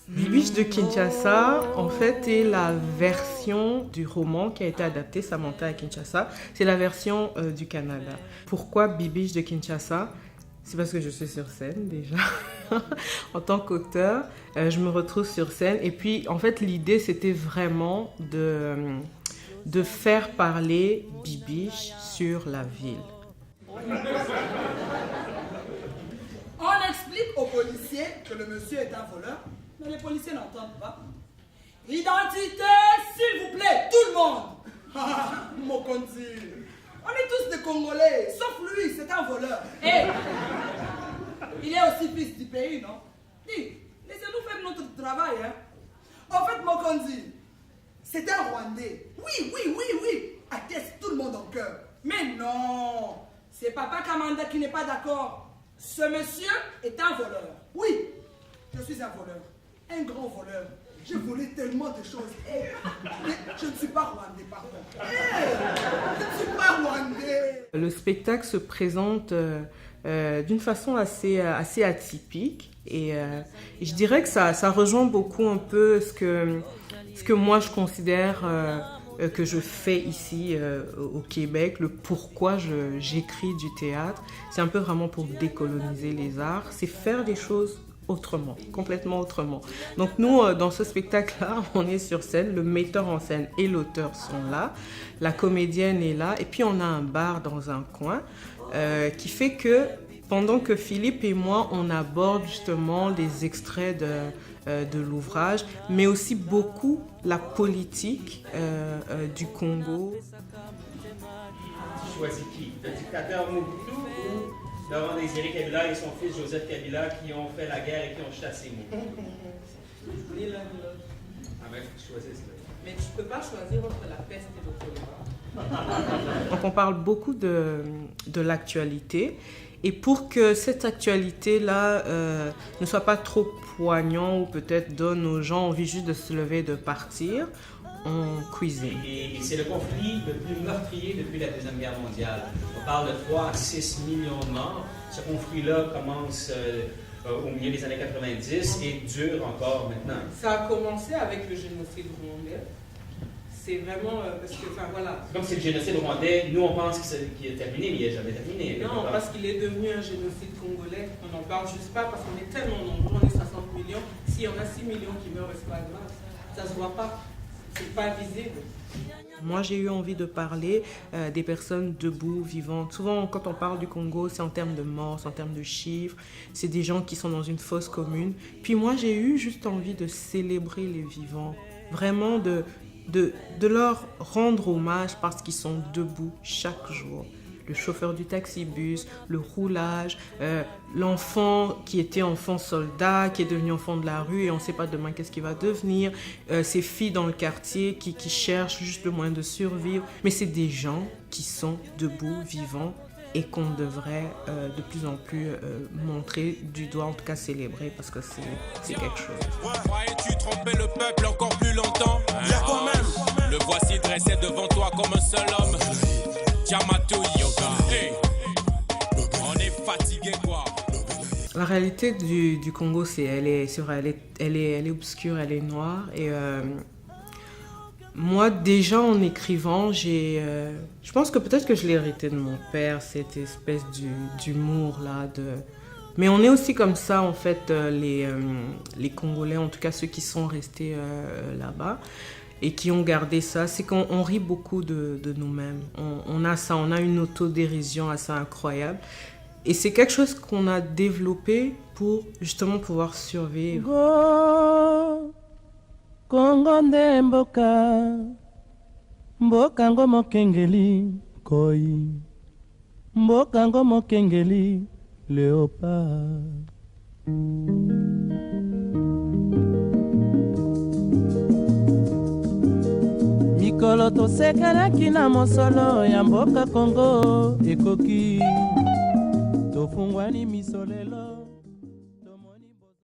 Bibiche de Kinshasa, en fait, est la version du roman qui a été adapté, Samantha à Kinshasa. C'est la version du Canada. Pourquoi Bibiche de Kinshasa? C'est parce que je suis sur scène déjà. En tant qu'auteur, je me retrouve sur scène. Et puis, en fait, l'idée, c'était vraiment de faire parler Bibiche sur la ville. On explique aux policiers que le monsieur est un voleur, mais les policiers n'entendent pas. Identité, s'il vous plaît, tout le monde. Mokonzi, on est tous des Congolais, sauf lui, c'est un voleur. Et il est aussi fils du pays, non? Dis, laissez-nous faire notre travail, hein. En fait, Mokonzi, c'est un Rwandais. Oui, atteste tout le monde en cœur. Mais non, c'est Papa Kamanda qui n'est pas d'accord. Ce monsieur est un voleur. Oui, je suis un voleur. Un grand voleur. J'ai volé tellement de choses. Mais je ne suis pas rwandais, pardon. Je ne suis pas rwandais. Le spectacle se présente d'une façon assez atypique. Et je dirais que ça rejoint beaucoup un peu ce que moi je considère que je fais ici au Québec, le pourquoi j'écris du théâtre. C'est un peu vraiment pour décoloniser les arts, c'est faire des choses autrement, complètement autrement. Donc nous, dans ce spectacle-là, on est sur scène, le metteur en scène et l'auteur sont là, la comédienne est là, et puis on a un bar dans un coin qui fait que pendant que Philippe et moi, on aborde justement des extraits de l'ouvrage, mais aussi beaucoup la politique du Congo. Tu choisis qui? Le dictateur Mobutu ou Laurent Désiré Kabila et son fils Joseph Kabila qui ont fait la guerre et qui ont chassé Mobutu? Ni l'un ni l'autre. Ah ben, il faut que tu choisisses. Mais tu ne peux pas choisir entre la peste et le choléra. Donc on parle beaucoup de l'actualité. Et pour que cette actualité-là ne soit pas trop poignant ou peut-être donne aux gens envie juste de se lever et de partir, on cuisine. Et c'est le conflit le plus meurtrier depuis la Deuxième Guerre mondiale. On parle de 3 à 6 millions de morts. Ce conflit-là commence au milieu des années 90 et dure encore maintenant. Ça a commencé avec le génocide rwandais. C'est vraiment parce que, enfin voilà. C'est comme si le génocide rwandais, nous on pense qu'il est terminé, mais il n'est jamais terminé. Non, parce qu'il est devenu un génocide congolais. On n'en parle juste pas parce qu'on est tellement nombreux, on est 60 millions. S'il y en a 6 millions qui meurent, c'est pas grave. Ça se voit pas. C'est pas visible. Moi, j'ai eu envie de parler des personnes debout, vivantes. Souvent, quand on parle du Congo, c'est en termes de morts, c'est en termes de chiffres. C'est des gens qui sont dans une fosse commune. Puis moi, j'ai eu juste envie de célébrer les vivants. Vraiment de leur rendre hommage parce qu'ils sont debout chaque jour. Le chauffeur du taxi-bus, le roulage, l'enfant qui était enfant soldat, qui est devenu enfant de la rue et on ne sait pas demain qu'est-ce qu'il va devenir, ces filles dans le quartier qui cherchent juste le moyen de survivre. Mais c'est des gens qui sont debout, vivants et qu'on devrait de plus en plus montrer du doigt, en tout cas célébrer parce que c'est quelque chose. Croyais-tu tromper le peuple encore plus longtemps? Y'a quoi même? Le voici dressé devant toi comme un seul homme. Tiamato Yoga. Hey. On est fatigué quoi. La réalité du Congo, elle est obscure, elle est noire. Et moi, déjà en écrivant, je pense que peut-être que je l'ai hérité de mon père, cette espèce d'humour-là. Mais on est aussi comme ça, en fait, les Congolais, en tout cas ceux qui sont restés là-bas et qui ont gardé ça, c'est qu'on rit beaucoup de nous-mêmes. On a ça, on a une autodérision assez incroyable. Et c'est quelque chose qu'on a développé pour justement pouvoir survivre. Congo nde mboka mboka ngo mokengeli koi mboka ngo mokengeli léopard. Mikolo tosekelaki na mosolo ya mboka Congo ekoki tofungwani misolelo.